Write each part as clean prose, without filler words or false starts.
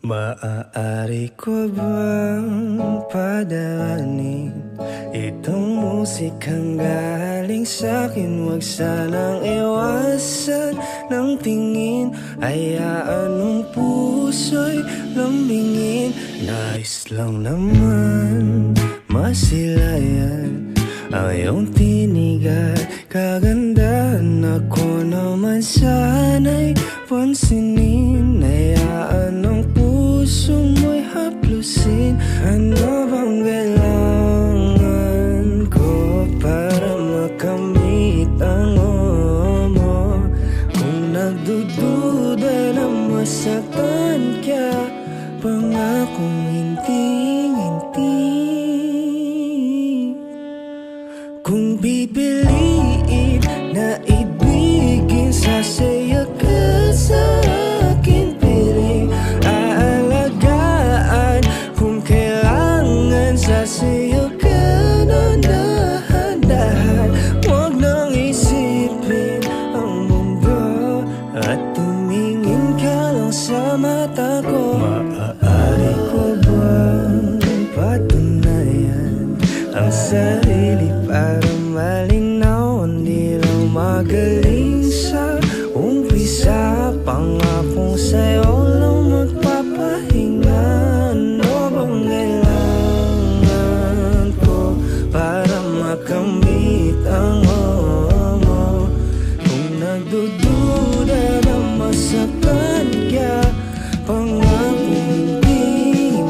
Maaari ko bang padaanin itong musikang galing sa'kin? Huwag sanang iwasan ng tingin, hayaan ng puso'y lambingin. Nais lang naman masilayan ang iyong tinig at kagandahan. Ako naman sana'y pansinin, hayaan ng puso mo'y haplusin. Ano bang kailangan ko para makamit ang oo mo? Kung nagdududa na masaktan ka, pangakong hindi. Kung pipiliin na ibigin, sasaya ka sa akin piling. Aalagaan kung kailangan, sasayo ka na dahan-dahan. Huwag nang isipin ang mundo at tumingin ka lang sa mata ko. Maaari ko bang patunayan ang sarili para malinaw? Hindi lang magaling sa umpisa, pangakong sa'yo lang magpapahinga. Ano bang kailangan ko para makamit ang oo mo? Kung nagdududa na masaktan ka, pangakong hindi.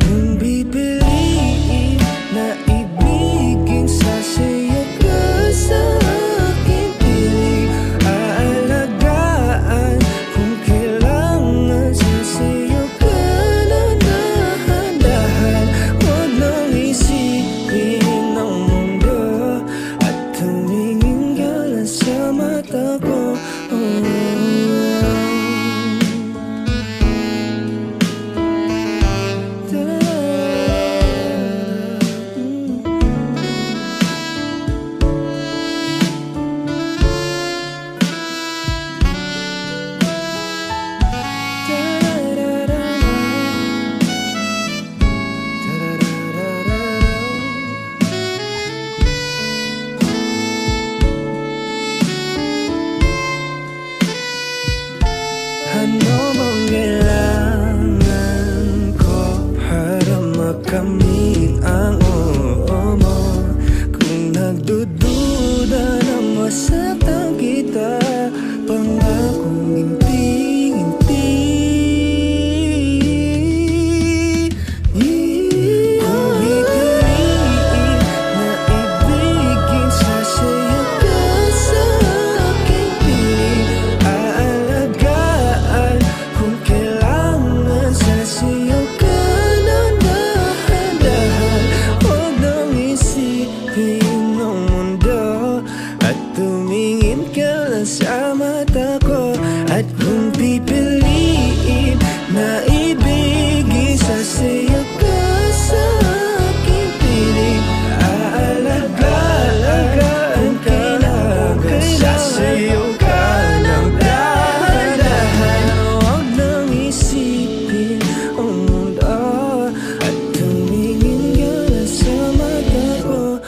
Kung pipiliin na ibigin, sasaya ka sa akin piling. Aalagaan kung kailangan, sasayo ka na dahan-dahan. Huwag nang isipin ang mundo at tumingin ka lang sa mata ko. Ano bang kailangan ko para makamit ang oo mo? Kung nagdududa na masaktan kita, pangakong hindi. Kung pipiliin na ibigin, sasaya ka sa aking piling. Aalagaan kung kailangan, sasayo ka na dahan-dahan. Huwag nang isipin ang mundo at tumingin ka lang sa mata ko. At kung pipiliin na ibigin, sasayo ka sa aking piling. Aalagaan kung kailangan, sasayo ka ng dahan-dahan. Huwag nang isipin ang mundo at tumingin ka lang sa mata ko.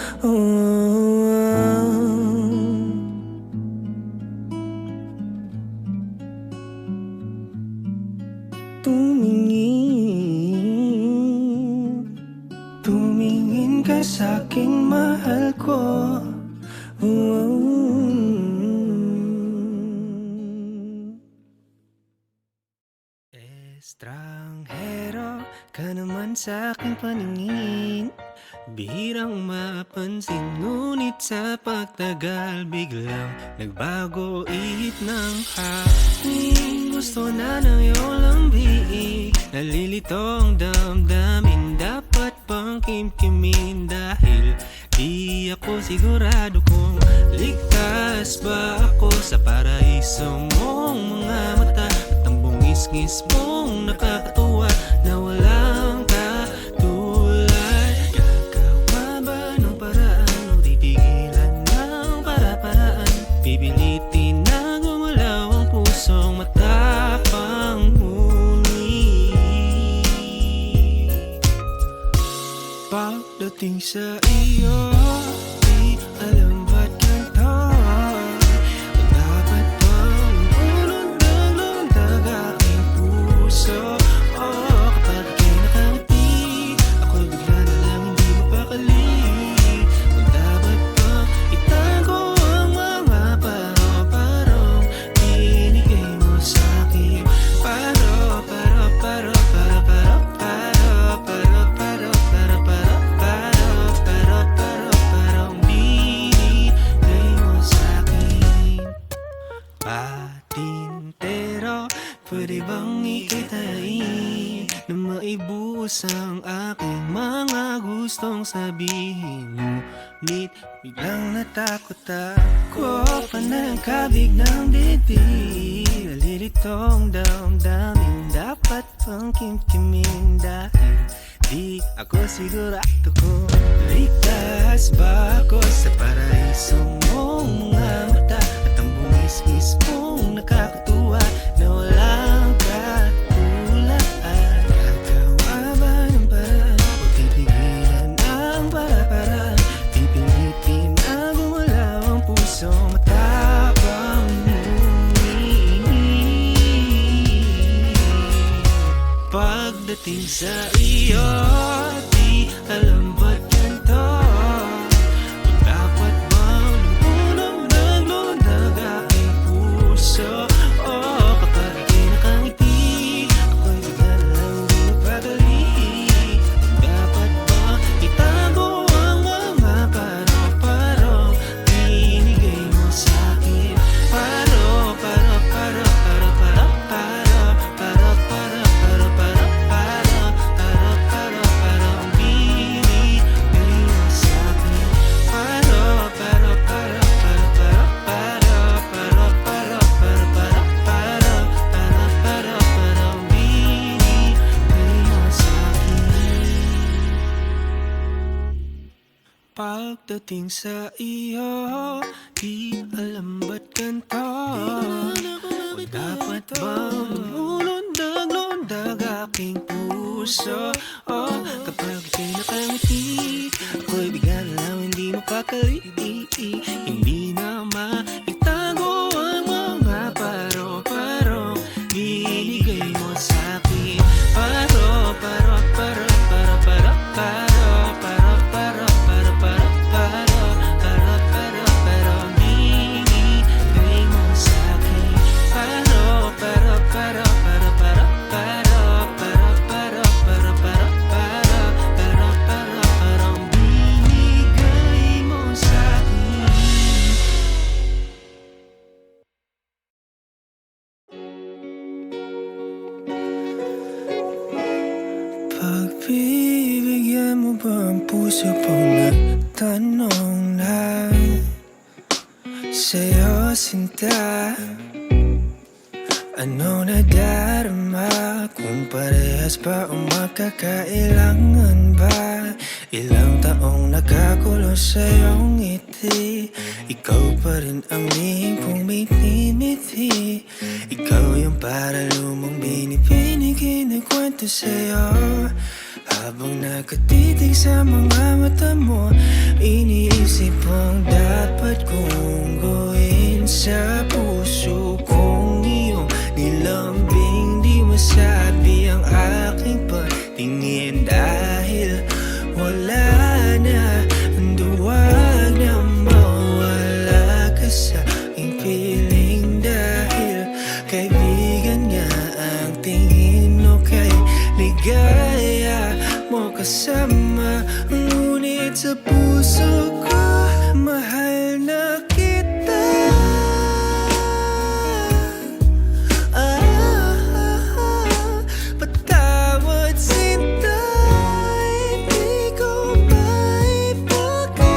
Tumingin ka sa'kin, mahal ko. Estranghero ka naman sa'king paningin, bihirang mapansin, ngunit sa pagtagal biglang nagbago ihip ng hangin. Gusto na ng iyong lambiig, nalilito ang damdamin. Dapat bang kimkimin dahil di ako sigurado kung ligtas ba ako sa paraiso mong mga mata at ang bungis-ngis mong nakakatuwa na walang katulad. Gagawa ba ng paraan o titigilan ng para-paraan? Pipilitin na gumalaw ang pusong mata Pagdating sa iyo, di alam ba't ganito. Dapat bang ulundag-lundag aking puso? Kapag ika'y nakangiti, ako'y bigla na lang hindi mapakali. Dapat bang itago ang mga paro-parong binigay mo sa'kin? Patintero, pwede bang ikitain na maibuhos ang aking mga gustong sabihin? Ngunit biglang natakot ako, panagkabig ng bibig. Nalilitong damdamin, dapat bang kimkimin? Dahil di ako sigurado kung ligtas ba ako sa paraisong mong mga mata. At ang bungis-ngis mong nakakatuwa na walang katulad. Gagawa ba ng paraan? Huwag pipigilan ang para-paraan. Pipilitin na gumalaw ang puso, matapang pagdating sa iyo, di alam ba't ganito. Dapat bang lumulundag-lundag aking puso? Kapag ika'y nakangiti, ako'y bigla na lang di mapakali. Dapat bang itago ang mga paro-parong binigay mo sa'kin? Pagdating sa iyo, di alam ba't ganito. Dapat bang lumulundag-lundag aking puso? Kapag ika'y nakangiti, ako'y bigla na lang hindi mapakali. Hindi na maitago ang mga paro-parong binigay mo sa'kin. Pagbibigyan mo ba ang puso pag nagtanong lang sa'yo, sinta? Ano nadarama? Kung parehas ba o magkakailangan ba? Ilang taong nakakulong sa'yong ngiti, ikaw pa rin ang lihim kong minimiti. Ikaw yung para lumang binibinig, kinikwento sa'yo. Habang nakatitig sa mga mata mo, iniisip ang dapat kong gawin sa puso kong iyong nilambing. Di masabi ang aking patingin dahil wala na ang duwag na mawala ka sa aking piling. Dahil kaibigan nga ang tingin mo kay ligaya mo kasama. Ngunit sa puso ko, mahal na kita. Patawad sinta, hindi ko maipaka.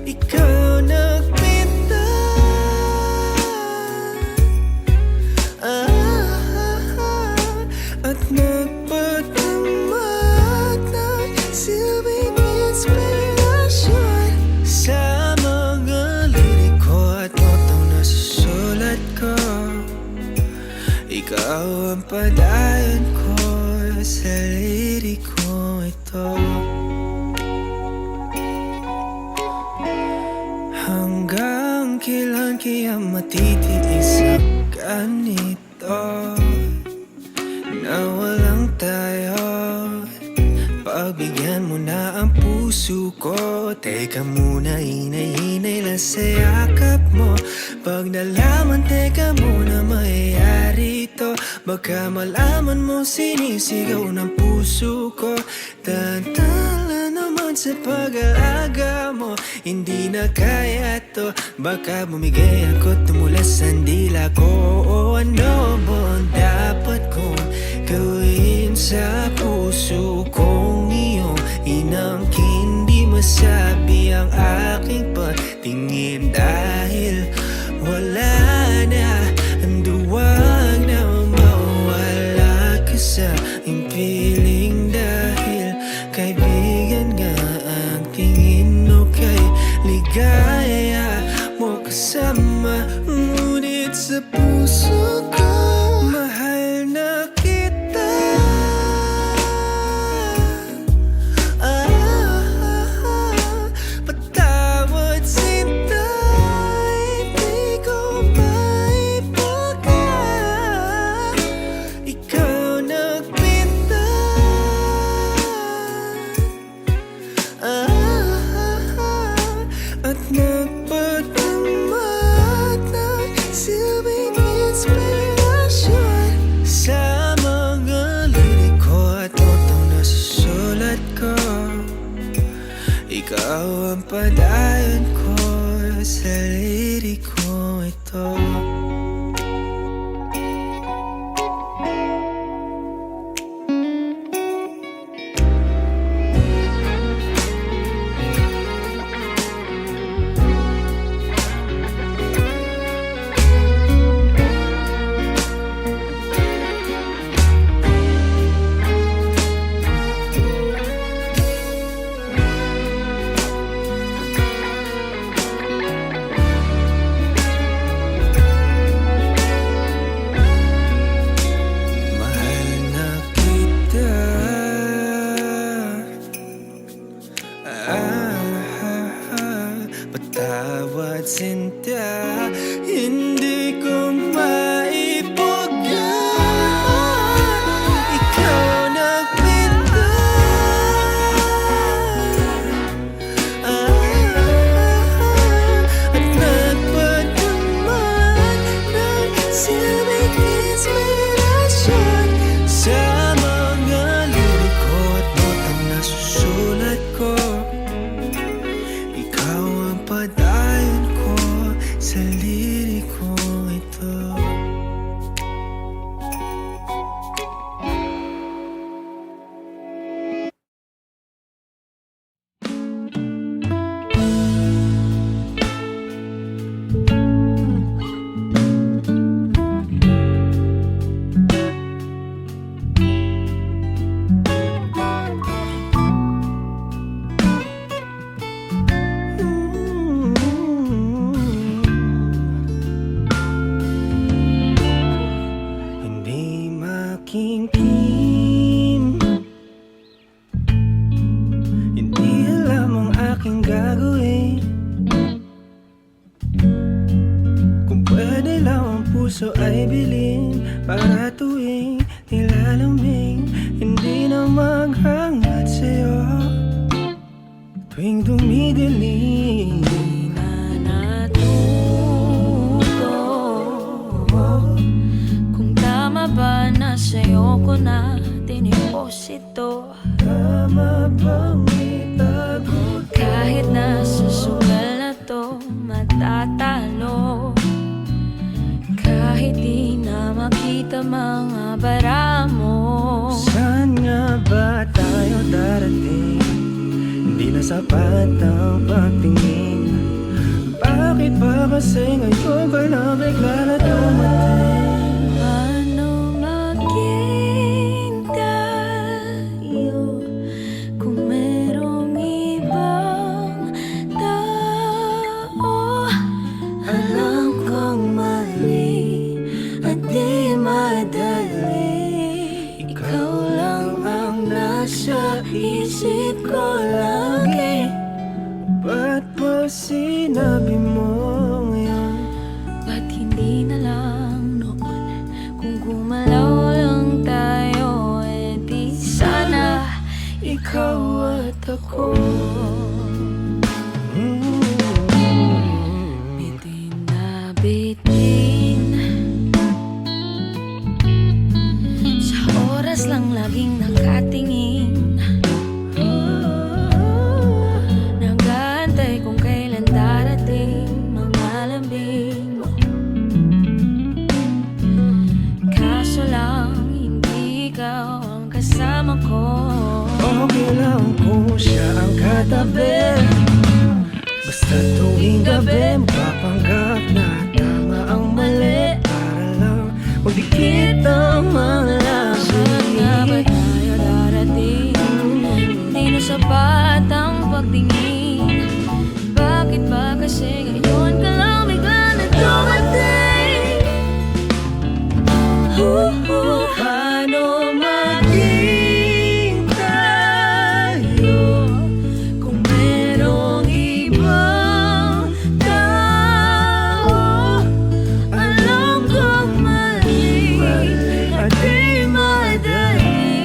Ikaw nagpinta, at nagpatamat ng silbing inspirasyon sa mga liriko at notang nasusulat ko. Ikaw ang padayon ko sa liriko ito. kailan kaya matitiis ang ganito na walang tayo? Pagbigyan mo na ang puso ko. Teka muna, inay-inay lang sa yakap mo. Pag nalaman, teka muna, mayayari to. Baka malaman mo, sinisigaw ng puso ko. Tantala naman sa pag-alaga mo. Hindi na kaya to. Baka bumigay ako, tumulas ang dila ko. O ano ba ang dapat kong gawin sa puso kong iyong inangkin? Di masabi ang aking patingin dahil wala na ang duwag na mawala ka sa impiling. Dahil kaibigan nga ang tingin mo, kay ligaya mo kasama. Ngunit sa puso ko, mahal na kita. Patawad sinta, hindi ko maipaka. Ikaw nagpinta, at nagpatamat ng silbing inspirasyon sa mga liriko at notong nasusulat ko. Ikaw ang padayon ko sa liriko ito. Patawad sinta, hindi ko maipuga. Ikaw nagpinta, at nagpataman ng silbing inspirasyon sa mga liriko at notang nasusulat ko. Ikaw ang padayon ko sa liriko ito. Hindi makingkim, hindi alam ang aking gagawin. Kung pwede lang ang puso ay bilhin, para tuwing nilalamig, hindi na maghangad sa'yo. Tuwing dumidilim, ba na sa'yo ko na diniposito? tama bang itago? Kahit nasa sugal na to matatalo, kahit di na makita mga bara mo. Saan nga ba tayo darating? Hindi na sapat ang pagtingin. Bakit ba kasi ngayon ka na bigla na dumating? Sa isip ko lagi, ba't ba sinabi mo ngayon? siya ang katabi. Basta tuwing gabi magpapanggap na tama ang mali, para lang magdikit ang mga Saan nga ba labi. tayo darating? Hindi na sapat ang pagtingin. Bakit ba kasi ngayon ka lang bigla na dumating? Paano maging tayo kung merong ibang tao? Alam kong mali at di madali.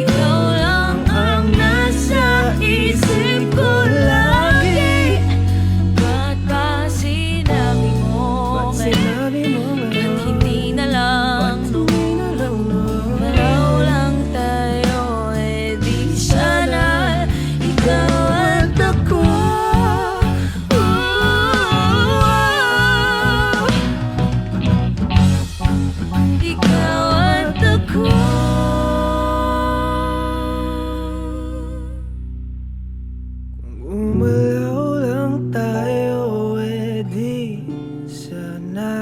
Ikaw lang ang nasa isip ko lagi. Ba't ba sinabi mo Sinabi mo ba't hindi na lang malaw lang tayo? Eh di sana ikaw at ako. Ikaw at ako. Umalaw lang tayo, di sana.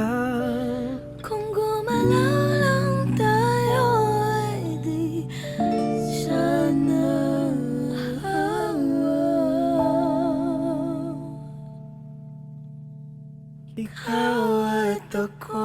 Kung gumalaw lang tayo, ay di sana. Ikaw at ako.